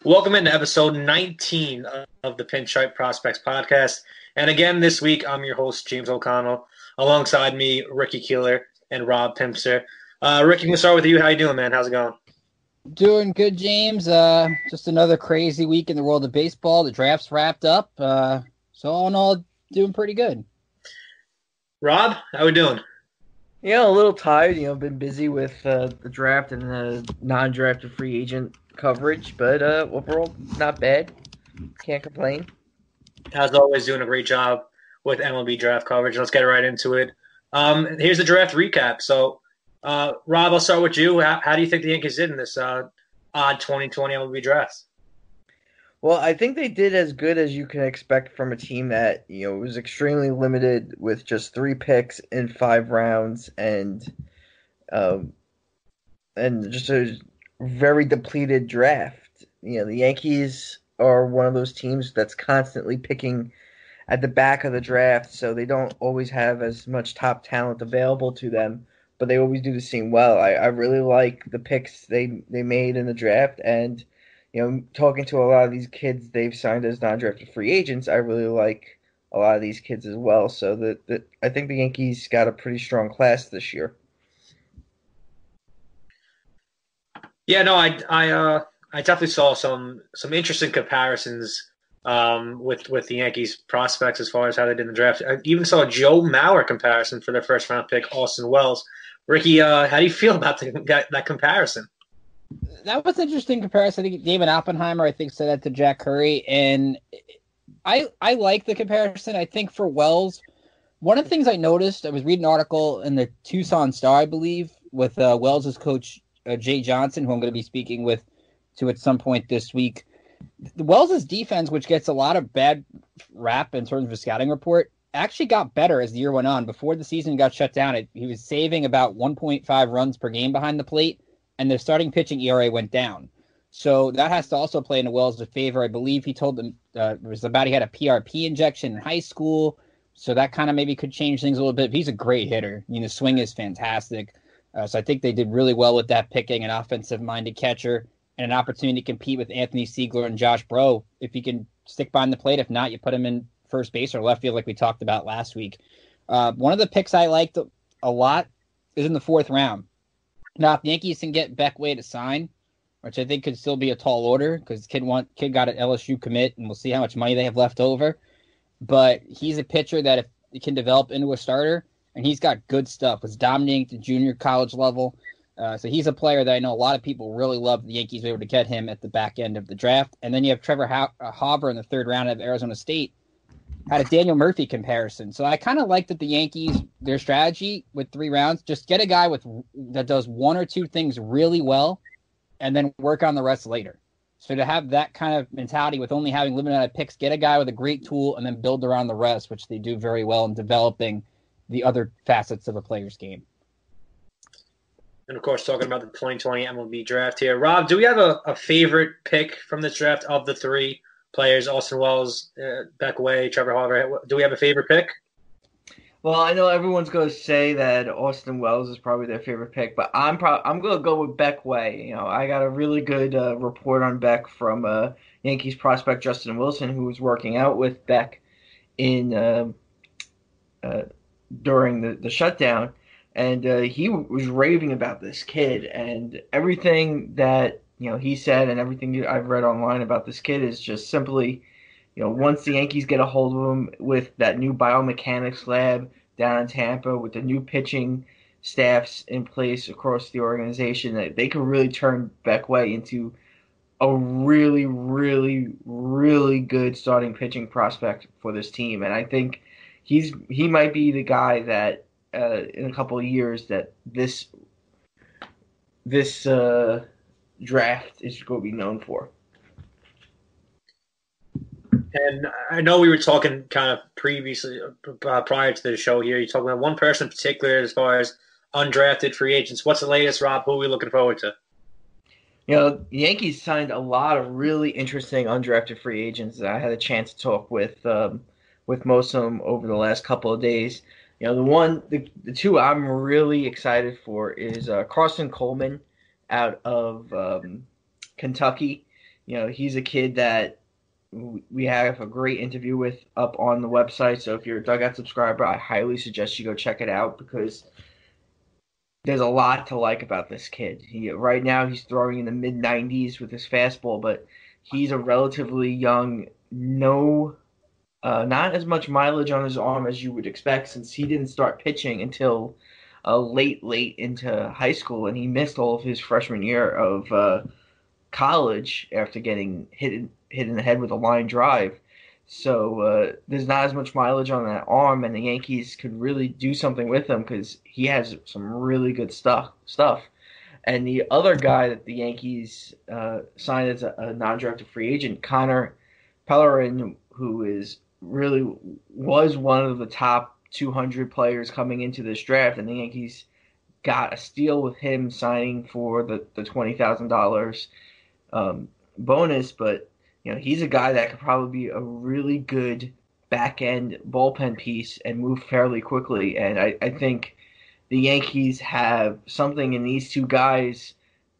Welcome into episode 19 of the Pinstripe Prospects podcast. And again, this week, I'm your host, James O'Connell. Alongside me, Ricky Keeler and Rob Pimpster. Ricky, we'll start with you. How you doing, man? How's it going? Doing good, James. Just another crazy week in the world of baseball. The draft's wrapped up. So all in all, doing pretty good. Rob, how we doing? Yeah, a little tired. Been busy with the draft and the non-drafted free agent coverage, but overall, not bad. Can't complain. As always, doing a great job with MLB Draft coverage. Let's get right into it. Here's the draft recap. So, Rob, I'll start with you. How do you think the Yankees did in this odd 2020 MLB Draft? Well, I think they did as good as you can expect from a team that, was extremely limited with just 3 picks in 5 rounds and just a very depleted draft. The Yankees are one of those teams that's constantly picking at the back of the draft, so they don't always have as much top talent available to them, but they always do the same well. I really like the picks they made in the draft, and talking to a lot of these kids they've signed as non-drafted free agents, I really like a lot of these kids as well. So I think the Yankees got a pretty strong class this year. Yeah, no, I definitely saw some interesting comparisons with the Yankees prospects as far as how they did in the draft. I even saw a Joe Mauer comparison for their first round pick, Austin Wells. Ricky, how do you feel about that comparison? That was an interesting comparison. I think David Oppenheimer, said that to Jack Curry, and I like the comparison. I think for Wells, one of the things I noticed, I was reading an article in the Tucson Star, I believe, with Wells' coach Jay Johnson, who I'm going to be speaking to at some point this week. Wells' defense, which gets a lot of bad rap in terms of a scouting report, actually got better as the year went on. Before the season got shut down, he was saving about 1.5 runs per game behind the plate, and their starting pitching ERA went down. So that has to also play into Wells' favor. I believe he told them he had a PRP injection in high school, so that kind of maybe could change things a little bit. But he's a great hitter. The swing is fantastic. So I think they did really well with that, picking an offensive-minded catcher and an opportunity to compete with Anthony Siegler and Josh Breaux if he can stick behind the plate. If not, you put him in first base or left field like we talked about last week. One of the picks I liked a lot is in the 4th round. Now, if the Yankees can get Beckway to sign, which I think could still be a tall order because kid got an LSU commit, and we'll see how much money they have left over. But he's a pitcher that if he can develop into a starter, and he's got good stuff. Was dominating at the junior college level. So he's a player that I know a lot of people really love. The Yankees were able to get him at the back end of the draft. And then you have Trevor Hauber in the 3rd round of Arizona State. Had a Daniel Murphy comparison. So I kind of like that the Yankees, their strategy with 3 rounds, just get a guy that does 1 or 2 things really well and then work on the rest later. So to have that kind of mentality with only having limited amount of picks, get a guy with a great tool and then build around the rest, which they do very well in developing the other facets of a player's game. And, of course, talking about the 2020 MLB Draft here. Rob, do we have a favorite pick from this draft of the 3 players, Austin Wells, Beckway, Trevor Hauber? Do we have a favorite pick? Well, I know everyone's going to say that Austin Wells is probably their favorite pick, but I'm going to go with Beckway. I got a really good report on Beck from Yankees prospect Justin Wilson, who was working out with Beck in during the shutdown, and he was raving about this kid, and everything that he said and everything I've read online about this kid is just simply, once the Yankees get a hold of him with that new biomechanics lab down in Tampa, with the new pitching staffs in place across the organization, that they could really turn Beckway into a really, really, really good starting pitching prospect for this team. And I think he might be the guy that in a couple of years that this draft is going to be known for. And I know we were talking kind of previously, prior to the show here, you talked about one person in particular as far as undrafted free agents. What's the latest, Rob? Who are we looking forward to? The Yankees signed a lot of really interesting undrafted free agents that I had a chance to talk with most of them over the last couple of days. The 2 I'm really excited for is Carson Coleman out of Kentucky. he's a kid that we have a great interview with up on the website. So if you're a Dugout subscriber, I highly suggest you go check it out because there's a lot to like about this kid. Right now he's throwing in the mid 90s with his fastball, but he's a relatively young, not as much mileage on his arm as you would expect since he didn't start pitching until late into high school, and he missed all of his freshman year of college after getting hit in the head with a line drive. So there's not as much mileage on that arm, and the Yankees could really do something with him because he has some really good stuff. And the other guy that the Yankees signed as a non-drafted free agent, Connor Pellerin, who was one of the top 200 players coming into this draft, and the Yankees got a steal with him signing for the $20,000 bonus. But he's a guy that could probably be a really good back end bullpen piece and move fairly quickly. And I think the Yankees have something in these two guys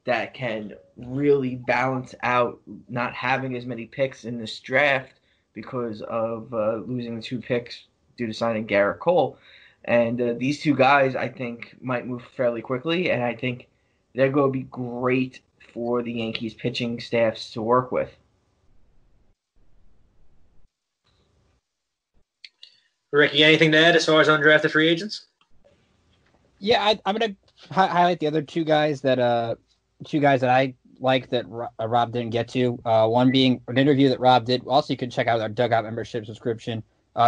that can really balance out not having as many picks in this draft because of losing the 2 picks due to signing Garrett Cole. And these two guys, I think, might move fairly quickly, and I think they're going to be great for the Yankees pitching staffs to work with. Ricky, anything to add as far as undrafted free agents? Yeah, I'm going to highlight the other two guys that I like that Rob didn't get to. One being an interview that Rob did. Also, you can check out our Dugout membership subscription.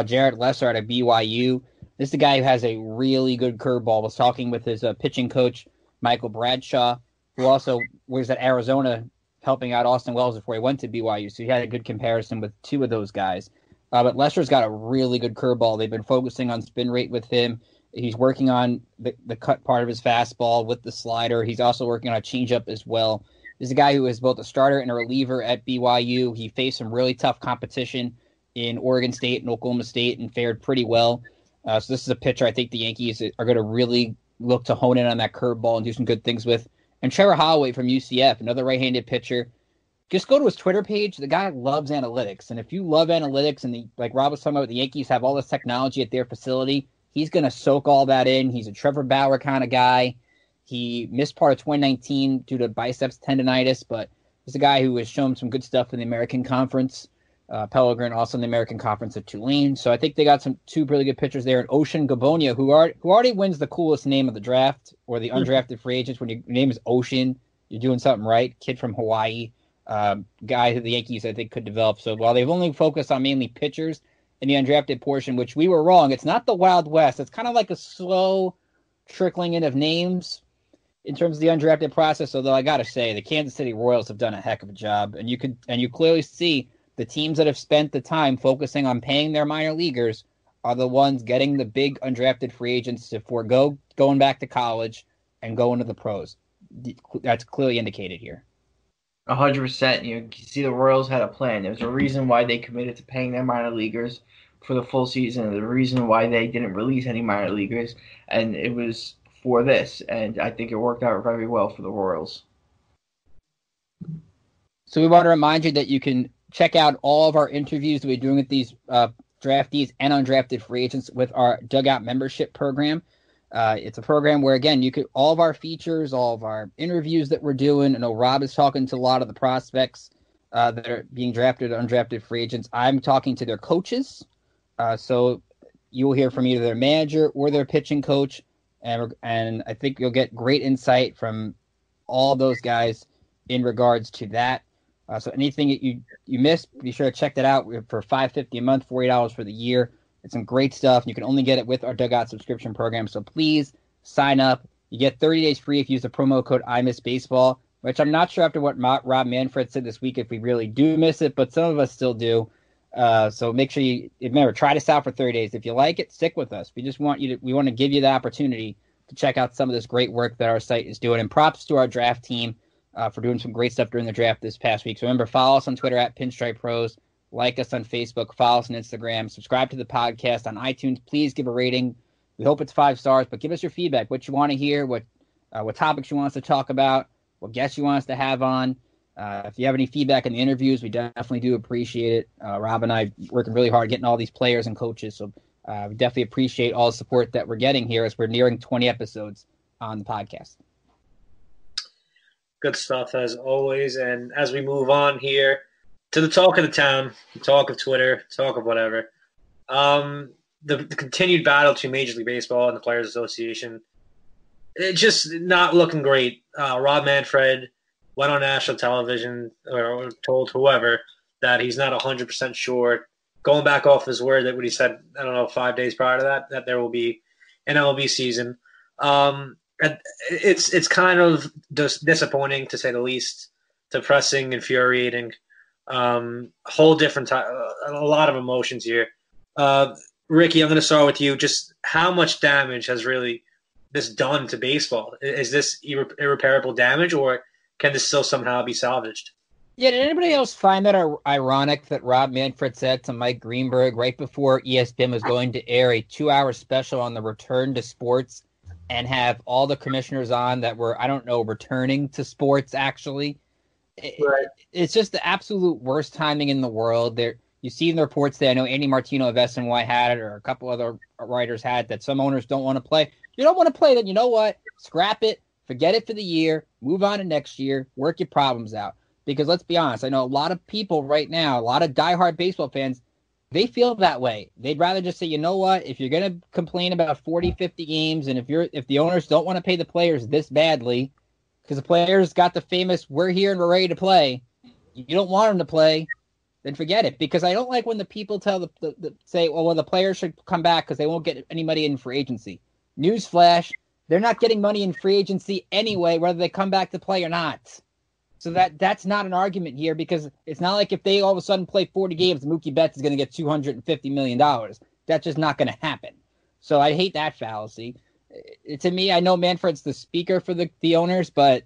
Jared Lesser out of BYU. This is the guy who has a really good curveball. Was talking with his pitching coach, Michael Bradshaw, who also was at Arizona helping out Austin Wells before he went to BYU. So he had a good comparison with 2 of those guys. But Lester's got a really good curveball. They've been focusing on spin rate with him. He's working on the cut part of his fastball with the slider. He's also working on a changeup as well. This is a guy who is both a starter and a reliever at BYU. He faced some really tough competition in Oregon State and Oklahoma State and fared pretty well. So this is a pitcher I think the Yankees are going to really look to hone in on that curveball and do some good things with. And Trevor Holloway from UCF, another right-handed pitcher. Just go to his Twitter page. The guy loves analytics. And if you love analytics and like Rob was talking about, the Yankees have all this technology at their facility, he's going to soak all that in. He's a Trevor Bauer kind of guy. He missed part of 2019 due to biceps tendonitis, but he's a guy who has shown some good stuff in the American Conference. Pellegrin also in the American Conference at Tulane. So I think they got 2 really good pitchers there. And Ocean Gabonia, who already wins the coolest name of the draft or the undrafted free agents. When your name is Ocean, you're doing something right. Kid from Hawaii, guy who the Yankees I think could develop. So while they've only focused on mainly pitchers in the undrafted portion, which we were wrong, it's not the Wild West. It's kind of like a slow trickling in of names in terms of the undrafted process. Although I got to say, the Kansas City Royals have done a heck of a job, and you clearly see the teams that have spent the time focusing on paying their minor leaguers are the ones getting the big undrafted free agents to forego going back to college and go into the pros. That's clearly indicated here. 100%. You see the Royals had a plan. There's a reason why they committed to paying their minor leaguers for the full season. There's a reason why they didn't release any minor leaguers, and it was for this. And I think it worked out very well for the Royals. So we want to remind you that you can check out all of our interviews that we're doing with these draftees and undrafted free agents with our Dugout membership program. It's a program where, again, you could all of our features, all of our interviews that we're doing. I know Rob is talking to a lot of the prospects that are being drafted or undrafted free agents. I'm talking to their coaches. So you will hear from either their manager or their pitching coach. And I think you'll get great insight from all those guys in regards to that. So anything that you missed, be sure to check that out for $5.50 a month, $40 for the year. It's some great stuff. You can only get it with our Dugout subscription program. So please sign up. You get 30 days free if you use the promo code IMissBaseball, which I'm not sure after what Rob Manfred said this week if we really do miss it, but some of us still do. So make sure remember, try this out for 30 days. If you like it, stick with us. We just want we want to give you the opportunity to check out some of this great work that our site is doing. And props to our draft team for doing some great stuff during the draft this past week. So remember, follow us on Twitter at Pinstripe Pros, like us on Facebook, follow us on Instagram, subscribe to the podcast on iTunes. Please give a rating. We hope it's 5 stars, but give us your feedback, what you want to hear, what topics you want us to talk about, what guests you want us to have on. If you have any feedback in the interviews, we definitely do appreciate it. Rob and I working really hard getting all these players and coaches, so we definitely appreciate all the support that we're getting here as we're nearing 20 episodes on the podcast. Good stuff as always. And as we move on here to the talk of the town, the talk of Twitter, talk of whatever, the continued battle between Major League Baseball and the Players Association, it's just not looking great. Rob Manfred went on national television or told whoever that he's not 100% sure, going back off his word that what he said, I don't know, 5 days prior to that there will be an MLB season. It's kind of disappointing, to say the least, depressing, infuriating, whole different type, a lot of emotions here. Ricky, I'm going to start with you. Just how much damage has really this done to baseball? Is this irreparable damage, or can this still somehow be salvaged? Yeah, did anybody else find that ironic that Rob Manfred said to Mike Greenberg right before ESPN was going to air a 2-hour special on the return to sports and have all the commissioners on that were, I don't know, returning to sports, actually? Right. It's just the absolute worst timing in the world. You see in the reports that I know Andy Martino of SNY had it, or a couple other writers had, that some owners don't want to play. You don't want to play, then you know what? Scrap it, forget it for the year, move on to next year, work your problems out. Because let's be honest, I know a lot of people right now, a lot of diehard baseball fans, they feel that way. They'd rather just say, you know what, if you're going to complain about 40, 50 games, and if the owners don't want to pay the players this badly, because the players got the famous, we're here and we're ready to play, you don't want them to play, then forget it. Because I don't like when the people tell say, well, the players should come back because they won't get any money in free agency. Newsflash, they're not getting money in free agency anyway, whether they come back to play or not. So that's not an argument here, because it's not like if they all of a sudden play 40 games, Mookie Betts is going to get $250 million. That's just not going to happen. So I hate that fallacy. To me, I know Manfred's the speaker for the owners, but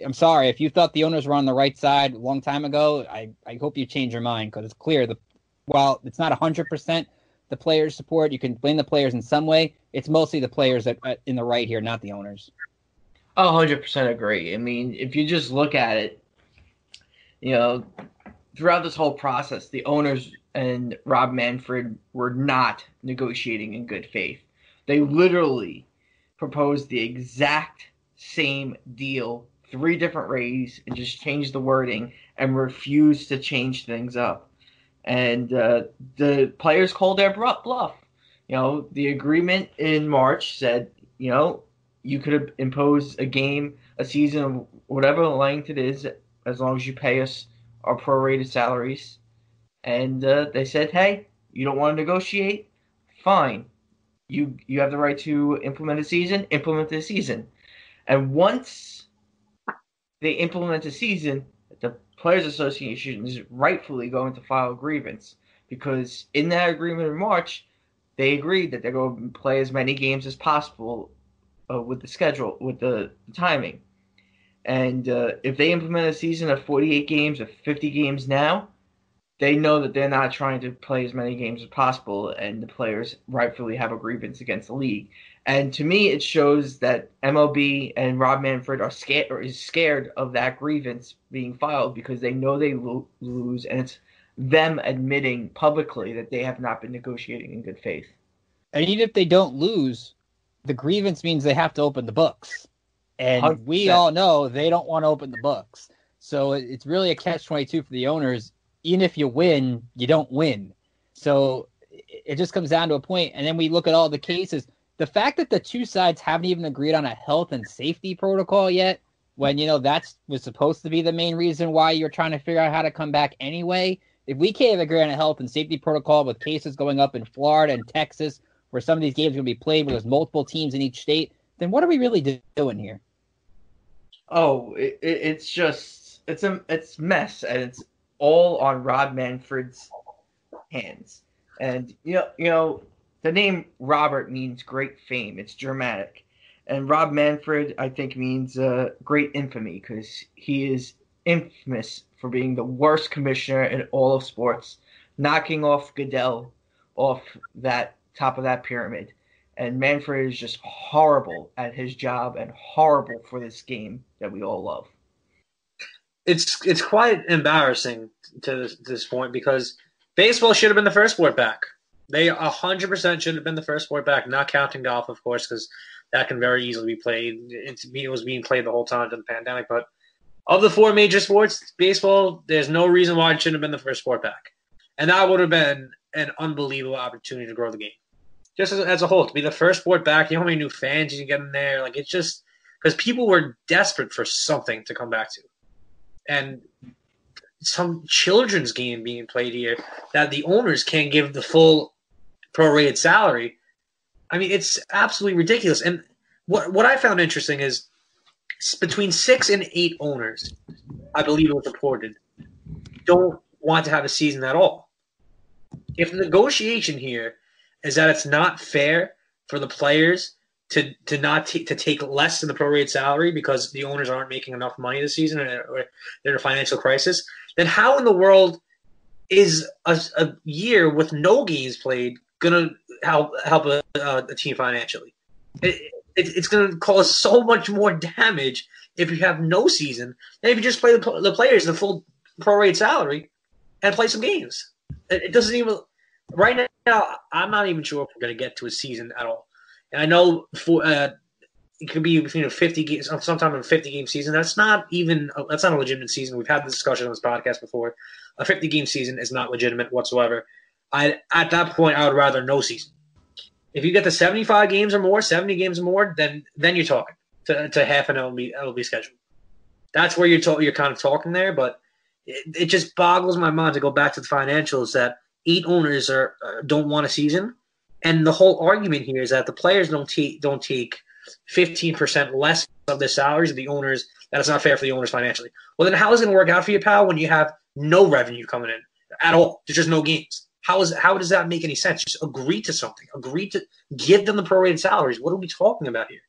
I'm sorry. If you thought the owners were on the right side a long time ago, I hope you change your mind, because it's clear while it's not 100% the players' support, you can blame the players in some way. It's mostly the players that are in the right here, not the owners. 100% agree. I mean, if you just look at it, throughout this whole process, the owners and Rob Manfred were not negotiating in good faith. They literally proposed the exact same deal, 3 different ways, and just changed the wording and refused to change things up. And the players called their bluff. The agreement in March said, you could have imposed a season of whatever length it is, as long as you pay us our prorated salaries. And they said, hey, you don't want to negotiate? Fine. You have the right to implement a season, implement the season. And once they implement a season, the Players Association is rightfully going to file a grievance, because in that agreement in March, they agreed that they're going to play as many games as possible with the schedule, with the timing. And if they implement a season of 48 games or 50 games now, they know that they're not trying to play as many games as possible, and the players rightfully have a grievance against the league. And to me, it shows that MLB and Rob Manfred are scared of that grievance being filed, because they know they lose, and it's them admitting publicly that they have not been negotiating in good faith. And even if they don't lose, the grievance means they have to open the books. And 100%. We all know they don't want to open the books. So it's really a catch-22 for the owners. Even if you win, you don't win. So it just comes down to a point. And then we look at all the cases. The fact that the two sides haven't even agreed on a health and safety protocol yet, when, that was supposed to be the main reason why you're trying to figure out how to come back anyway. If we can't agree on a health and safety protocol with cases going up in Florida and Texas, where some of these games are going to be played, where there's multiple teams in each state, then what are we really doing here? Oh, it's just it's mess, and it's all on Rob Manfred's hands. And the name Robert means great fame. It's Germanic, and Rob Manfred, I think, means great infamy, because he is infamous for being the worst commissioner in all of sports, knocking off Goodell off that top of that pyramid. And Manfred is just horrible at his job and horrible for this game that we all love. it's quite embarrassing to this point because baseball should have been the first sport back. They 100% should have been the first sport back, not counting golf, of course, because that can very easily be played. It was being played the whole time during the pandemic. But of the four major sports, baseball, there's no reason why it shouldn't have been the first sport back. And that would have been an unbelievable opportunity to grow the game. Just as a whole, to be the first sport back, you know how many new fans you can get in there? Like, it's just because people were desperate for something to come back to. And some children's game being played here that the owners can't give the full prorated salary. I mean, it's absolutely ridiculous. And what I found interesting is between 6 and 8 owners, I believe it was reported, don't want to have a season at all. If the negotiation here is that it's not fair for the players to take less than the prorated salary because the owners aren't making enough money this season or they're in a financial crisis, then how in the world is a year with no games played going to help a team financially? It's going to cause so much more damage if you have no season than if you just play the players the full prorated salary and play some games. It doesn't even – right now, I'm not even sure if we're going to get to a season at all. And I know it could be between a 50 games, sometime in a 50-game season. That's not a legitimate season. We've had this discussion on this podcast before. A 50-game season is not legitimate whatsoever. At that point, I would rather no season. If you get to 75 games or more, 70 games or more, then you're talking to half an MLB schedule. That's where you're kind of talking there, but it just boggles my mind to go back to the financials that 8 owners don't want a season. And the whole argument here is that the players don't take 15% less of their salaries of the owners. That it's not fair for the owners financially. Well, then how is it going to work out for you, pal, when you have no revenue coming in at all? There's just no games. How does that make any sense? Just agree to something. Agree to give them the prorated salaries. What are we talking about here?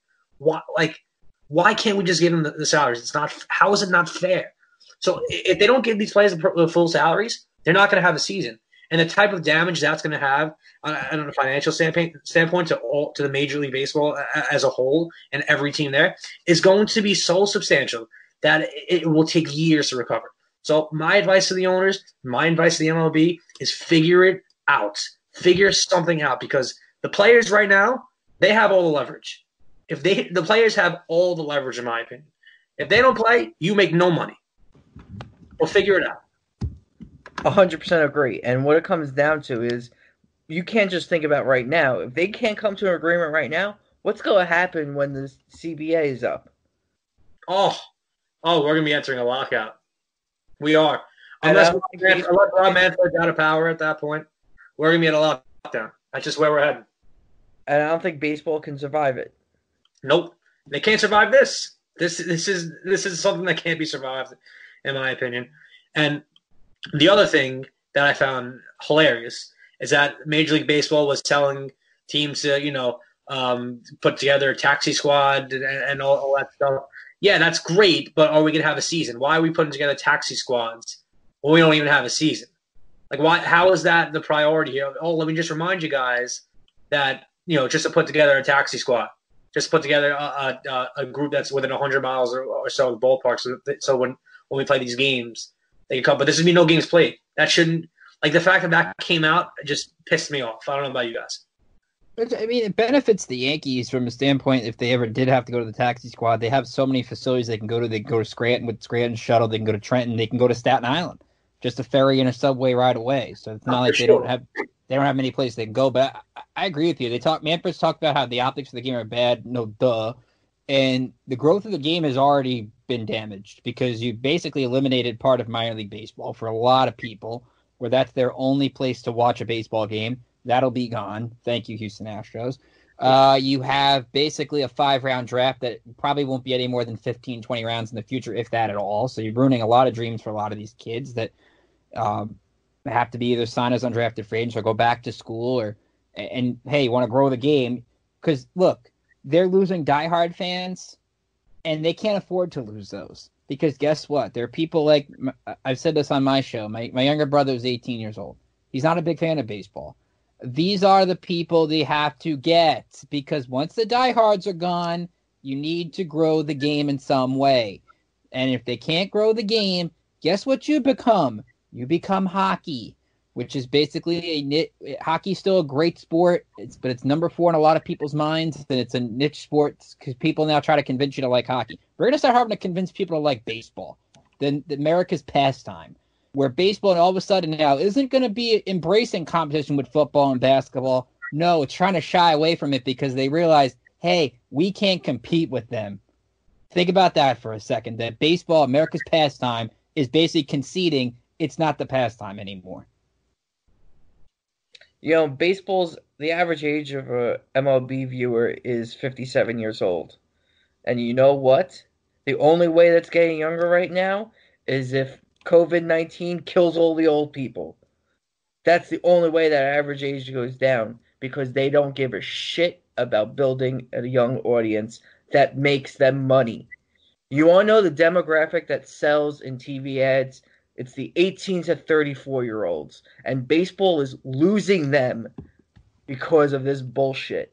Why can't we just give them the salaries? It's not. How is it not fair? So if they don't give these players the full salaries, they're not going to have a season. And the type of damage that's going to have on a financial standpoint to the Major League Baseball as a whole and every team there is going to be so substantial that it will take years to recover. So my advice to the owners, my advice to the MLB is figure it out. Figure something out because the players right now, they have all the leverage. The players have all the leverage, in my opinion. If they don't play, you make no money. Well, figure it out. 100% agree. And what it comes down to is you can't just think about right now. If they can't come to an agreement right now, what's going to happen when the CBA is up? Oh, we're going to be entering a lockout. We are. Unless Rob Manfred's out of power at that point, we're going to be at a lockdown. That's just where we're heading. And I don't think baseball can survive it. Nope. They can't survive this. This is something that can't be survived, in my opinion. And the other thing that I found hilarious is that Major League Baseball was telling teams to, put together a taxi squad and all that stuff. Yeah, that's great, but are we going to have a season? Why are we putting together taxi squads when we don't even have a season? Like, why? How is that the priority here? Oh, let me just remind you guys that, just to put together a taxi squad, just put together a group that's within 100 miles or so of the ballpark so when we play these games, they can come. But this would be no games played. That shouldn't – like the fact that came out just pissed me off. I don't know about you guys. I mean, it benefits the Yankees from a standpoint if they ever did have to go to the taxi squad. They have so many facilities they can go to. They can go to Scranton with Scranton shuttle. They can go to Trenton. They can go to Staten Island. Just a ferry and a subway right away. So it's not like they don't have many places they can go. But I agree with you. Manfred's talked about how the optics of the game are bad. No, duh. And the growth of the game has already been damaged because you basically eliminated part of minor league baseball for a lot of people where that's their only place to watch a baseball game. That'll be gone. Thank you, Houston Astros. You have basically a 5-round draft that probably won't be any more than 15, 20 rounds in the future, if that at all. So you're ruining a lot of dreams for a lot of these kids that have to be either signed as undrafted free agents or go back to school and hey, you want to grow the game. Because, look, they're losing diehard fans, and they can't afford to lose those. Because guess what? There are people like – I've said this on my show. My younger brother is 18 years old. He's not a big fan of baseball. These are the people they have to get because once the diehards are gone, you need to grow the game in some way. And if they can't grow the game, guess what you become? You become hockey, which is basically hockey's still a great sport, but it's number 4 in a lot of people's minds, and it's a niche sport because people now try to convince you to like hockey. We're going to start having to convince people to like baseball, the America's pastime, where baseball all of a sudden now isn't going to be embracing competition with football and basketball. No, it's trying to shy away from it because they realize, hey, we can't compete with them. Think about that for a second, that baseball, America's pastime, is basically conceding it's not the pastime anymore. Baseball's, the average age of a MLB viewer is 57 years old. And you know what? The only way that's getting younger right now is if COVID-19 kills all the old people. That's the only way that average age goes down, because they don't give a shit about building a young audience that makes them money. You want to know the demographic that sells in TV ads? It's the 18 to 34-year-olds. And baseball is losing them because of this bullshit.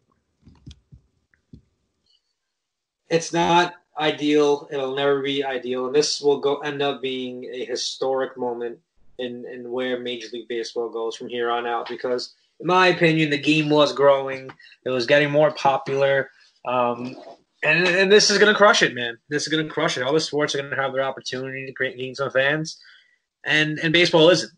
It's not ideal. It'll never be ideal. And this will end up being a historic moment in where Major League Baseball goes from here on out. Because, in my opinion, the game was growing. It was getting more popular. And this is going to crush it, man. This is going to crush it. All the sports are going to have their opportunity to gain some fans. And baseball isn't.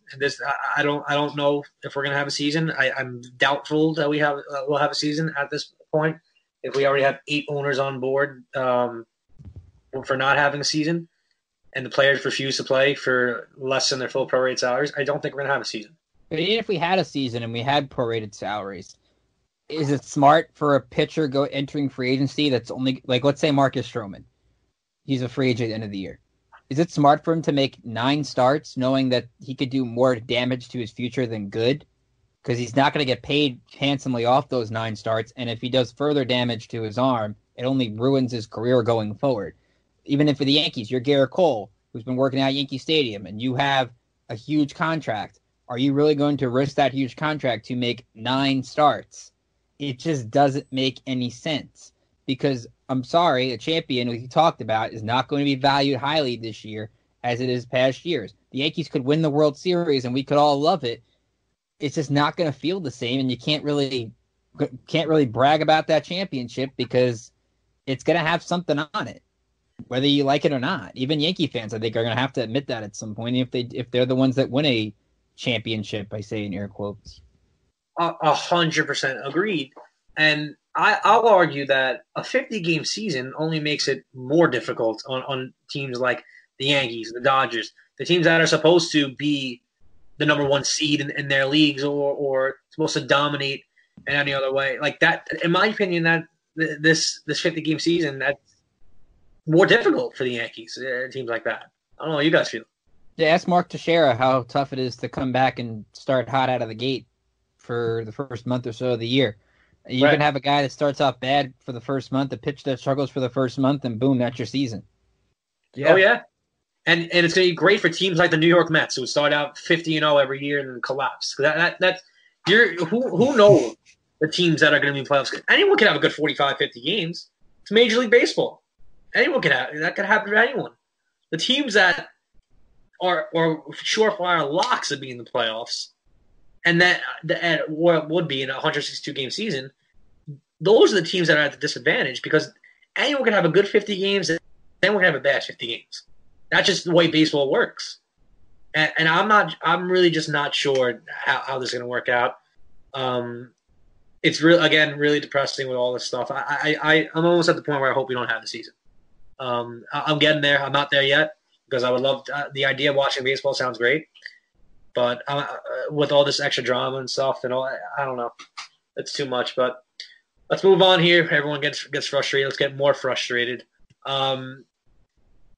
I don't know if we're gonna have a season. I'm doubtful that we'll have a season at this point. If we already have 8 owners on board for not having a season, and the players refuse to play for less than their full prorated salaries, I don't think we're gonna have a season. But even if we had a season and we had prorated salaries, is it smart for a pitcher entering free agency that's only, like, let's say Marcus Stroman, he's a free agent at the end of the year. Is it smart for him to make 9 starts knowing that he could do more damage to his future than good? Because he's not going to get paid handsomely off those 9 starts, and if he does further damage to his arm, it only ruins his career going forward. Even if for the Yankees, you're Garrett Cole, who's been working out at Yankee Stadium, and you have a huge contract. Are you really going to risk that huge contract to make 9 starts? It just doesn't make any sense. Because, I'm sorry, a champion we talked about is not going to be valued highly this year as it is past years. The Yankees could win the World Series and we could all love it. It's just not going to feel the same, and you can't really brag about that championship because it's going to have something on it, whether you like it or not. Even Yankee fans, I think, are going to have to admit that at some point if they're the ones that win a championship, I say in air quotes. 100% agreed. And I'll argue that a 50-game season only makes it more difficult on teams like the Yankees, the Dodgers, the teams that are supposed to be the number 1 seed in their leagues or supposed to dominate in any other way. Like that, in my opinion, that this 50-game season, that's more difficult for the Yankees, teams like that. I don't know how you guys feel. Yeah, ask Mark Teixeira how tough it is to come back and start hot out of the gate for the first month or so of the year. You can have a guy that starts off bad for the first month, a pitch that struggles for the first month, and boom, that's your season. Yeah. Oh, yeah. And it's going to be great for teams like the New York Mets, who start out 50-0 every year and then collapse. Who knows the teams that are going to be in playoffs? Anyone can have a good 45, 50 games. It's Major League Baseball. Anyone can have that. Could happen to anyone. The teams that are surefire locks of being in the playoffs, and that what would be in a 162-game season, those are the teams that are at the disadvantage because anyone can have a good 50 games and anyone can have a bad 50 games. That's just the way baseball works. And I'm really just not sure how this is going to work out. It's really depressing with all this stuff. I'm almost at the point where I hope we don't have the season. I'm getting there. I'm not there yet because I would love the idea of watching baseball sounds great. But with all this extra drama and stuff and all, I don't know. It's too much. But let's move on here. Everyone gets frustrated. Let's get more frustrated. The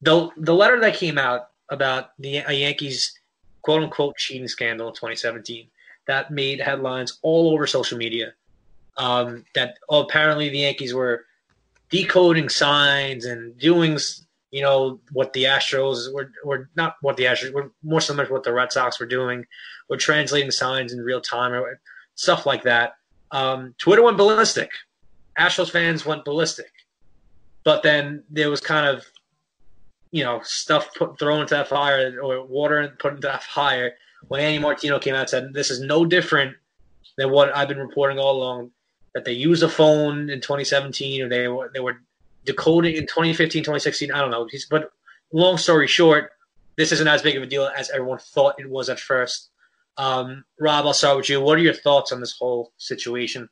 letter that came out about a Yankees quote-unquote cheating scandal in 2017 that made headlines all over social media. Apparently the Yankees were decoding signs and doing – what the Astros were not what the Astros were more similar to what the Red Sox were doing. We're translating signs in real time or stuff like that. Twitter went ballistic. Astros fans went ballistic. But then there was kind of stuff thrown into that fire or water put into that fire. When Andy Martino came out and said, this is no different than what I've been reporting all along, that they used a phone in 2017 or they were decoding in 2015, 2016, I don't know. But long story short, this isn't as big of a deal as everyone thought it was at first. Rob, I'll start with you. What are your thoughts on this whole situation?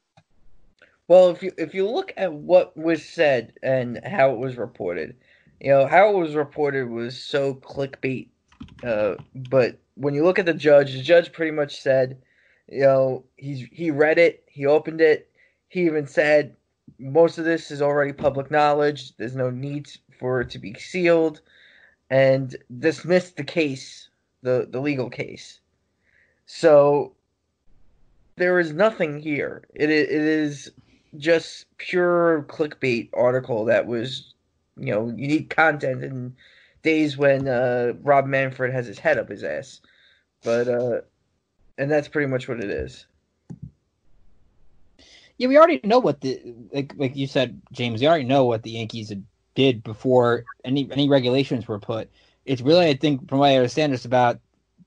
Well, if you look at what was said and how it was reported, how it was reported was so clickbait. But when you look at the judge pretty much said, he read it, he opened it, he even said most of this is already public knowledge. There's no need for it to be sealed, and dismissed the case, the legal case. So there is nothing here. It is just pure clickbait article that was, you need content in days when Rob Manfred has his head up his ass. But and that's pretty much what it is. Yeah, we already know what like you said, James. We already know what the Yankees did before any regulations were put. It's really, I think, from what I understand, it's about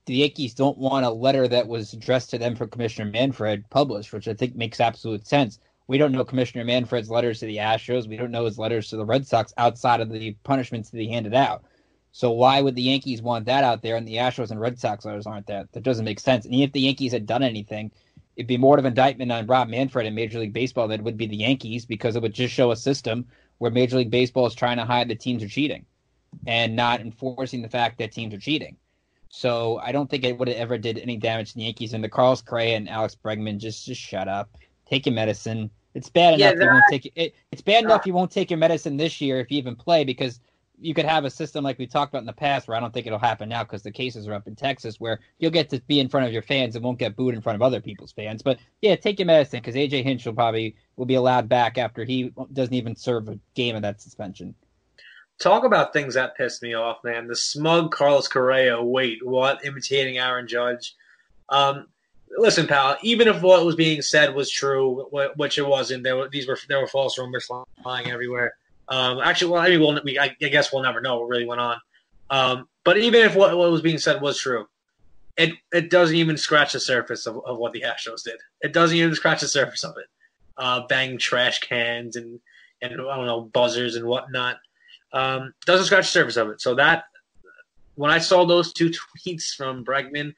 the Yankees don't want a letter that was addressed to them from Commissioner Manfred published, which I think makes absolute sense. We don't know Commissioner Manfred's letters to the Astros. We don't know his letters to the Red Sox outside of the punishments that he handed out. So why would the Yankees want that out there and the Astros and Red Sox letters aren't there? That doesn't make sense. And even if the Yankees had done anything, it'd be more of an indictment on Rob Manfred in Major League Baseball than it would be the Yankees, because it would just show a system where Major League Baseball is trying to hide that teams are cheating and not enforcing the fact that teams are cheating. So I don't think it would have ever did any damage to the Yankees. And to Carlos Correa and Alex Bregman, just shut up. Take your medicine. It's bad enough you won't take it. It's bad enough you won't take your medicine this year if you even play, because you could have a system like we talked about in the past, where I don't think it'll happen now because the cases are up in Texas, where you'll get to be in front of your fans and won't get booed in front of other people's fans. But yeah, take your medicine, because AJ Hinch will be allowed back after he doesn't even serve a game of that suspension. Talk about things that pissed me off, man. The smug Carlos Correa, wait, what? Imitating Aaron Judge. Listen, pal, even if what was being said was true, which it wasn't, there were false rumors flying everywhere. Actually, well, I guess we'll never know what really went on. But even if what was being said was true, it doesn't even scratch the surface of what the Astros did. It doesn't even scratch the surface of it. Banging trash cans and I don't know, buzzers and whatnot. Doesn't scratch the surface of it. So that, when I saw those two tweets from Bregman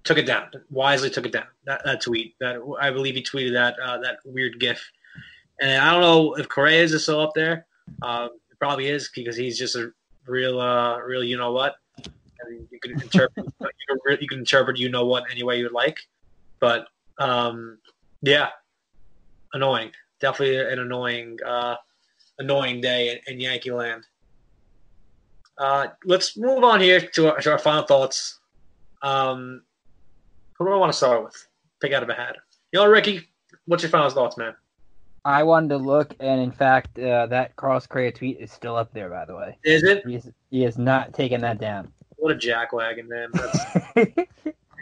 took it down. Wisely took it down. That tweet. That, I believe he tweeted that weird GIF. And I don't know if Correa is still up there. It probably is, because he's just a real you know what. I mean, you can interpret you know what any way you'd like. But yeah, annoying. Definitely an annoying day in Yankee land. Let's move on here to our final thoughts. Who do I want to start with? Pick out of a hat. Ricky, what's your final thoughts, man? I wanted to look, and in fact, that Carlos Correa tweet is still up there, by the way. Is it? He has not taken that down. What a jackwagon, man.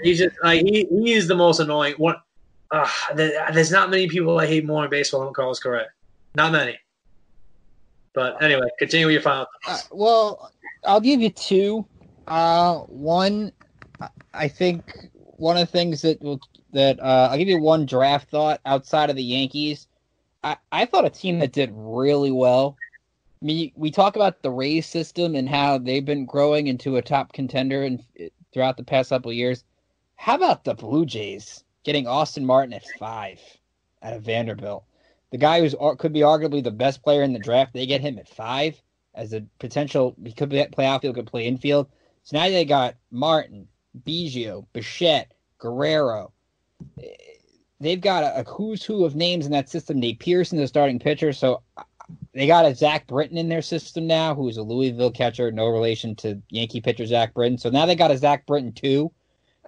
He's just he is the most annoying one. There's not many people I hate more in baseball than Carlos Correa. Not many. But anyway, continue with your final thoughts. Well, I'll give you two. One, I think one of the things that I'll give you one draft thought outside of the Yankees. I thought a team that did really well. I mean, we talk about the Rays system and how they've been growing into a top contender throughout the past couple of years. How about the Blue Jays getting Austin Martin at 5 out of Vanderbilt? The guy who could be arguably the best player in the draft, they get him at 5 as a potential. He could play outfield, could play infield. So now they got Martin, Biggio, Bichette, Guerrero. They've got a who's who of names in that system. Nate Pearson's the starting pitcher, so they got a Zach Britton in their system now, who's a Louisville catcher, no relation to Yankee pitcher Zach Britton. So now they got a Zach Britton too.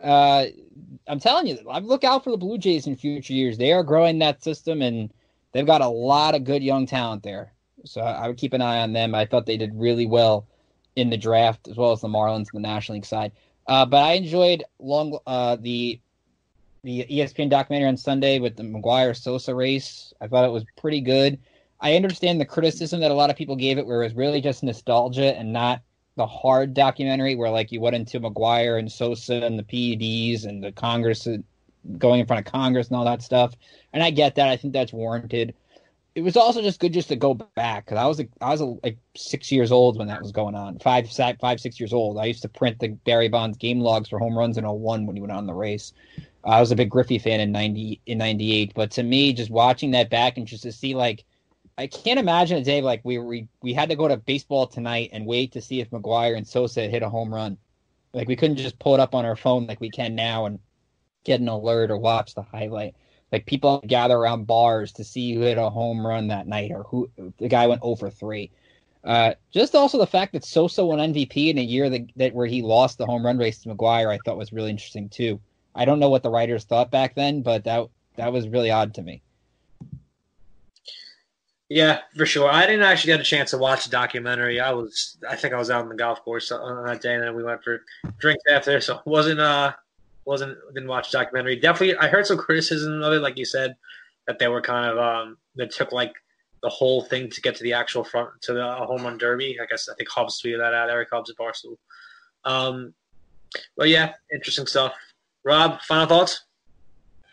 I'm telling you, look out for the Blue Jays in future years. They are growing that system, and they've got a lot of good young talent there. So I would keep an eye on them. I thought they did really well in the draft, as well as the Marlins on the National League side. But I enjoyed the ESPN documentary on Sunday with the McGuire-Sosa race. I thought it was pretty good. I understand the criticism that a lot of people gave it, where it was really just nostalgia and not the hard documentary where like you went into McGuire and Sosa and the PEDs and the Congress going in front of Congress and all that stuff. And I get that. I think that's warranted. It was also just good just to go back because I was like 6 years old when that was going on. 6 years old. I used to print the Barry Bonds game logs for home runs in 01 when he went on the race. I was a big Griffey fan in 98. But to me, just watching that back and just to see like, I can't imagine a day like we had to go to baseball tonight and wait to see if McGuire and Sosa hit a home run. Like we couldn't just pull it up on our phone like we can now and get an alert or watch the highlight. Like people gather around bars to see who hit a home run that night or who the guy went 0-for-3. Just also the fact that Sosa won MVP in a year that where he lost the home run race to McGuire, I thought was really interesting too. I don't know what the writers thought back then, but that was really odd to me. Yeah, for sure. I didn't actually get a chance to watch the documentary. I think I was out on the golf course on that day, and then we went for drinks after. So didn't watch the documentary. Definitely, I heard some criticism of it, like you said, that they were kind of that took like the whole thing to get to the actual front to the home run derby. I think Hobbs tweeted that out. Eric Hobbs at Barstool. But yeah, interesting stuff. Rob, final thoughts?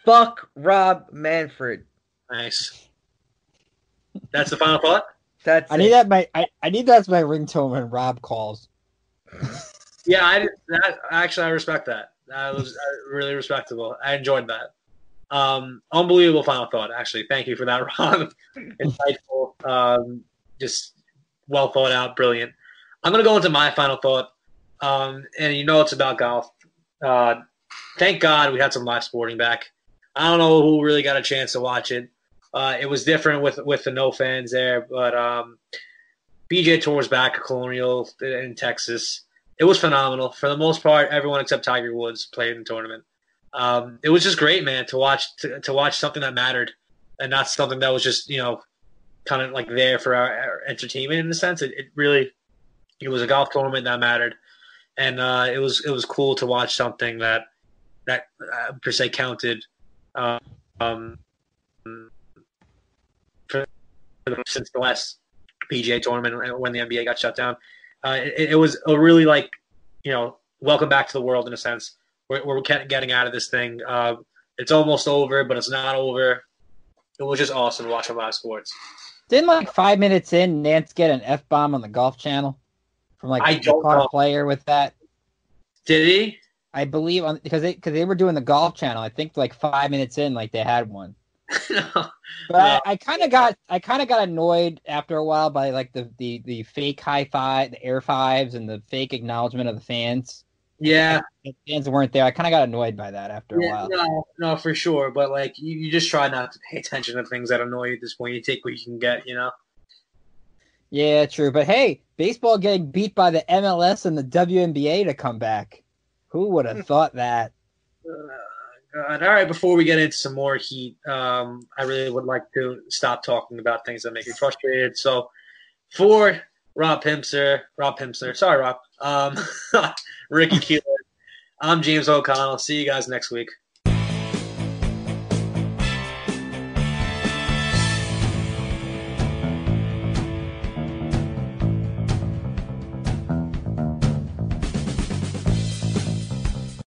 Fuck Rob Manfred. Nice. That's the final thought? I need that as my ringtone when Rob calls. Yeah, I respect that. That was really respectable. I enjoyed that. Unbelievable final thought, actually. Thank you for that, Rob. Insightful. Just well thought out, brilliant. I'm going to go into my final thought. And it's about golf. Thank God we had some live sporting back. I don't know who really got a chance to watch it. It was different with the no fans there, but PGA Tour was back at Colonial in Texas. It was phenomenal. For the most part, everyone except Tiger Woods played in the tournament. It was just great, man, to watch something that mattered and not something that was just kind of like there for our entertainment in a sense. It was a golf tournament that mattered, and it was cool to watch something that per se counted. Since the last PGA tournament when the NBA got shut down, it was a really welcome back to the world in a sense. We're getting out of this thing. It's almost over, but it's not over. It was just awesome watching live sports. Didn't 5 minutes in, Nance get an F-bomb on the Golf Channel from I don't know. A player with that? Did he? I believe because they were doing the Golf Channel. I think 5 minutes in, they had one. No. But no. I kind of got annoyed after a while by the fake high five, the air fives, and the fake acknowledgement of the fans. Yeah, the fans weren't there. I kind of got annoyed by that after a while. No, for sure. But you just try not to pay attention to things that annoy you at this point. You take what you can get, Yeah, true. But hey, baseball getting beat by the MLS and the WNBA to come back. Who would have thought that? All right, before we get into some more heat, I really would like to stop talking about things that make me frustrated. So for Rob Pimpster, sorry, Rob, Ricky Keeler, I'm James O'Connell. See you guys next week.